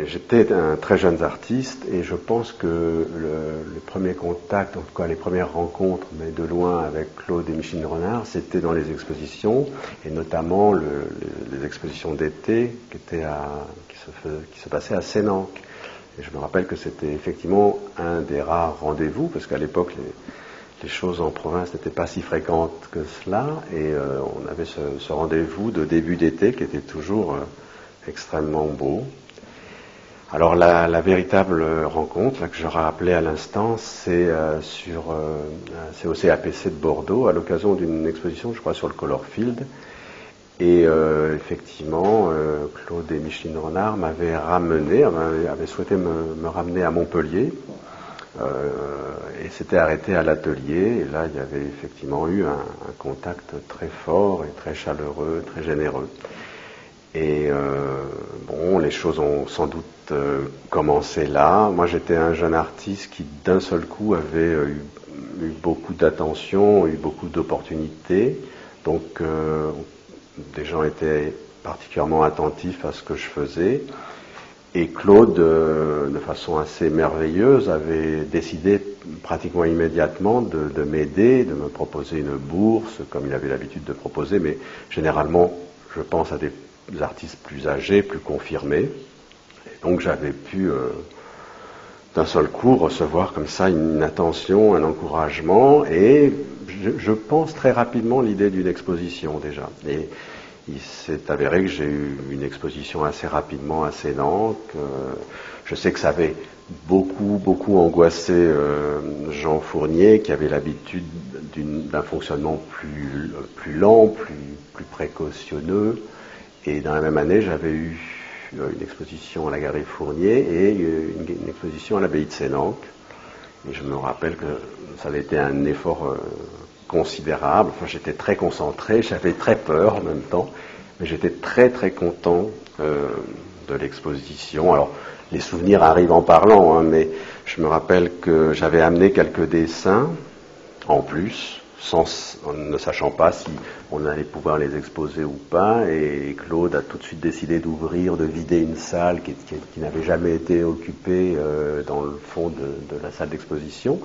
J'étais un très jeune artiste et je pense que le premier contact, en tout cas les premières rencontres, mais de loin avec Claude et Micheline Renard, c'était dans les expositions et notamment les expositions d'été qui se passaient à Sénanque. Et je me rappelle que c'était effectivement un des rares rendez-vous parce qu'à l'époque les choses en province n'étaient pas si fréquentes que cela et on avait ce rendez-vous de début d'été qui était toujours extrêmement beau. Alors la véritable rencontre là, que je rappelais à l'instant, c'est au CAPC de Bordeaux à l'occasion d'une exposition, je crois, sur le Color Field. Et effectivement, Claude et Micheline Renard m'avaient souhaité me ramener à Montpellier et s'étaient arrêtés à l'atelier. Et là, il y avait effectivement eu un contact très fort et très chaleureux, très généreux. Et les choses ont sans doute commencé là. Moi, j'étais un jeune artiste qui, d'un seul coup, avait eu beaucoup d'attention, eu beaucoup d'opportunités. Donc, des gens étaient particulièrement attentifs à ce que je faisais. Et Claude, de façon assez merveilleuse, avait décidé pratiquement immédiatement de m'aider, de me proposer une bourse, comme il avait l'habitude de proposer, mais généralement, je pense à des artistes plus âgés, plus confirmés. Et donc j'avais pu d'un seul coup recevoir comme ça une attention, un encouragement et je pense très rapidement l'idée d'une exposition déjà. Et il s'est avéré que j'ai eu une exposition assez rapidement à Sénanque. Je sais que ça avait beaucoup angoissé Jean Fournier qui avait l'habitude d'un fonctionnement plus lent, plus précautionneux. Et dans la même année, j'avais eu une exposition à la Galerie Fournier et une exposition à l'Abbaye de Sénanque. Et je me rappelle que ça avait été un effort considérable. Enfin, j'étais très concentré, j'avais très peur en même temps, mais j'étais très content de l'exposition. Alors, les souvenirs arrivent en parlant, mais je me rappelle que j'avais amené quelques dessins en plus, en ne sachant pas si on allait pouvoir les exposer ou pas, et Claude a tout de suite décidé de vider une salle qui n'avait jamais été occupée dans le fond de la salle d'exposition,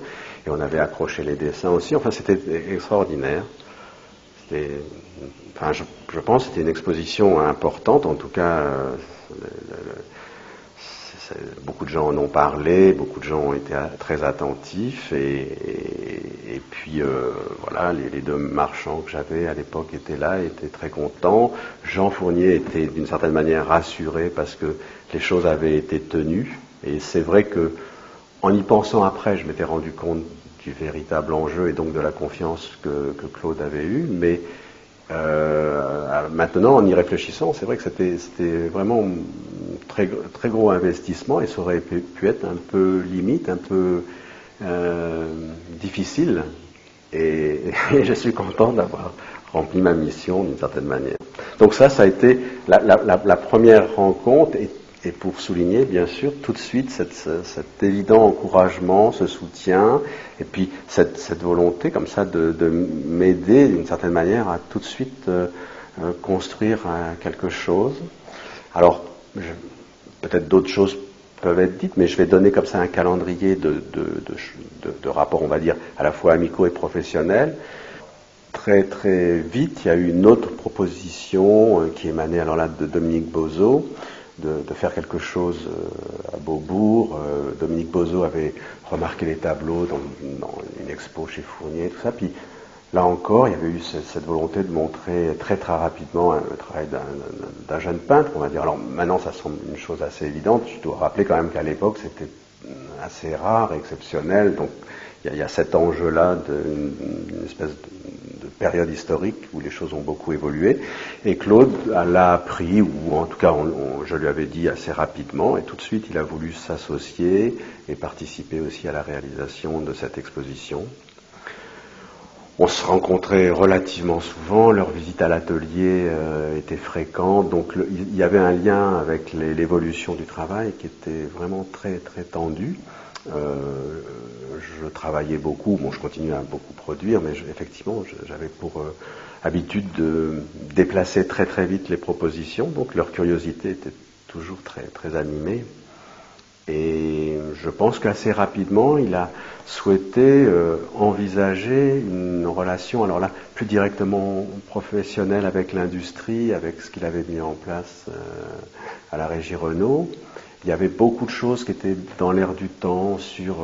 et on avait accroché les dessins aussi. Enfin, c'était extraordinaire. Je pense que c'était une exposition importante, en tout cas, beaucoup de gens en ont parlé, beaucoup de gens ont été très attentifs et puis voilà, les deux marchands que j'avais à l'époque étaient là, étaient très contents. Jean Fournier était d'une certaine manière rassuré parce que les choses avaient été tenues et c'est vrai que en y pensant après, je m'étais rendu compte du véritable enjeu et donc de la confiance que Claude avait eue, mais maintenant, en y réfléchissant, c'est vrai que c'était vraiment un très gros investissement et ça aurait pu être un peu limite, un peu difficile. Et je suis content d'avoir rempli ma mission d'une certaine manière. Donc ça a été la première rencontre et pour souligner, bien sûr, tout de suite cet évident encouragement, ce soutien, et puis cette volonté comme ça de m'aider d'une certaine manière à tout de suite construire quelque chose. Alors, peut-être d'autres choses peuvent être dites, mais je vais donner comme ça un calendrier de rapports, on va dire, à la fois amicaux et professionnels. Très vite, il y a eu une autre proposition qui émanait alors là de Dominique Bozo, de faire quelque chose à Beaubourg. Dominique Bozo avait remarqué les tableaux dans une expo chez Fournier, tout ça. Puis là encore, il y avait eu cette volonté de montrer très rapidement le travail d'un jeune peintre, on va dire. Alors maintenant, ça semble une chose assez évidente. Je dois rappeler quand même qu'à l'époque, c'était assez rare, exceptionnel. Donc il y a cet enjeu-là d'une espèce de période historique où les choses ont beaucoup évolué. Et Claude l'a appris, ou en tout cas je lui avais dit assez rapidement, et tout de suite il a voulu s'associer et participer aussi à la réalisation de cette exposition. On se rencontrait relativement souvent, leurs visites à l'atelier étaient fréquentes, donc il y avait un lien avec l'évolution du travail qui était vraiment très tendu. Je travaillais beaucoup, je continuais à beaucoup produire, mais effectivement j'avais pour habitude de déplacer très vite les propositions, donc leur curiosité était toujours très, très animé. Et je pense qu'assez rapidement, il a souhaité envisager une relation, alors là, plus directement professionnelle avec l'industrie, avec ce qu'il avait mis en place à la Régie Renault. Il y avait beaucoup de choses qui étaient dans l'air du temps sur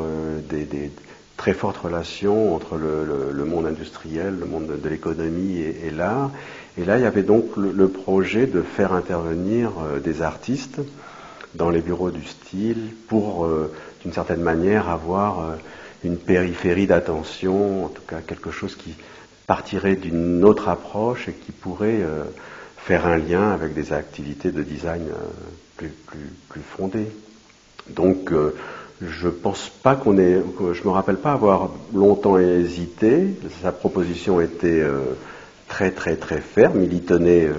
des très fortes relations entre le monde industriel, le monde de l'économie et l'art. Et là, il y avait donc le projet de faire intervenir des artistes dans les bureaux du style pour, d'une certaine manière, avoir une périphérie d'attention, en tout cas quelque chose qui partirait d'une autre approche et qui pourrait faire un lien avec des activités de design plus fondées. Donc, je pense pas je me rappelle pas avoir longtemps hésité. Sa proposition était très très très ferme. Il y tenait,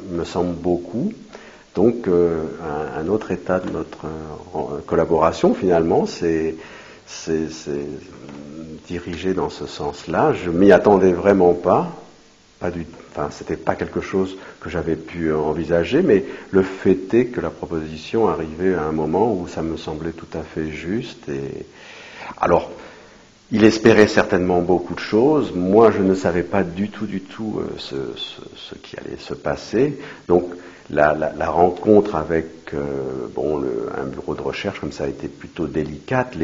me semble, beaucoup. Donc, un autre état de notre collaboration, finalement, c'est dirigé dans ce sens-là. Je m'y attendais vraiment pas. C'était pas quelque chose que j'avais pu envisager, mais le fait est que la proposition arrivait à un moment où ça me semblait tout à fait juste. Et alors, il espérait certainement beaucoup de choses. Moi, je ne savais pas du tout ce qui allait se passer. Donc, la rencontre avec un bureau de recherche comme ça a été plutôt délicate.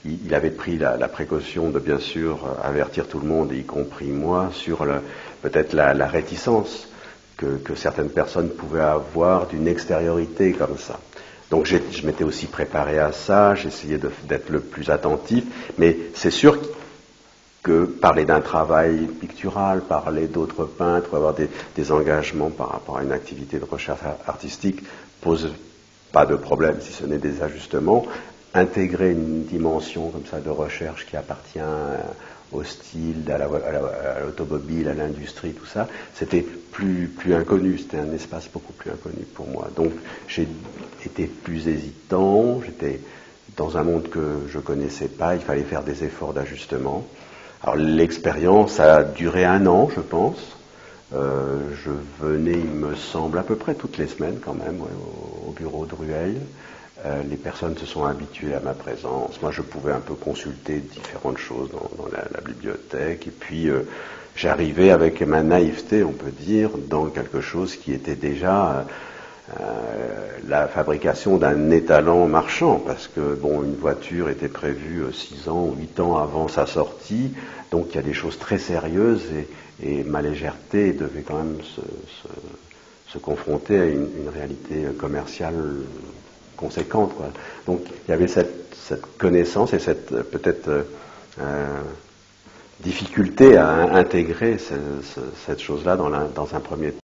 Il avait pris la précaution de bien sûr avertir tout le monde, y compris moi, sur peut-être la réticence que certaines personnes pouvaient avoir d'une extériorité comme ça. Donc je m'étais aussi préparé à ça, j'essayais d'être le plus attentif, mais c'est sûr que parler d'un travail pictural, parler d'autres peintres, avoir des engagements par rapport à une activité de recherche artistique pose pas de problème, si ce n'est des ajustements. Intégrer une dimension comme ça de recherche qui appartient au style, à l'automobile, à l'industrie, tout ça, c'était plus inconnu, c'était un espace beaucoup plus inconnu pour moi. Donc j'ai été plus hésitant, j'étais dans un monde que je connaissais pas, il fallait faire des efforts d'ajustement. Alors l'expérience a duré 1 an, je pense. Je venais, il me semble, à peu près toutes les semaines quand même, au bureau de Rueil. Les personnes se sont habituées à ma présence. Moi, je pouvais un peu consulter différentes choses dans la bibliothèque. Et puis, j'arrivais avec ma naïveté, on peut dire, dans quelque chose qui était déjà la fabrication d'un étalon marchand, parce que une voiture était prévue 6 ans ou 8 ans avant sa sortie, donc il y a des choses très sérieuses et ma légèreté devait quand même se confronter à une réalité commerciale conséquente, quoi. Donc il y avait cette connaissance et cette peut-être difficulté à intégrer cette chose-là dans un premier temps.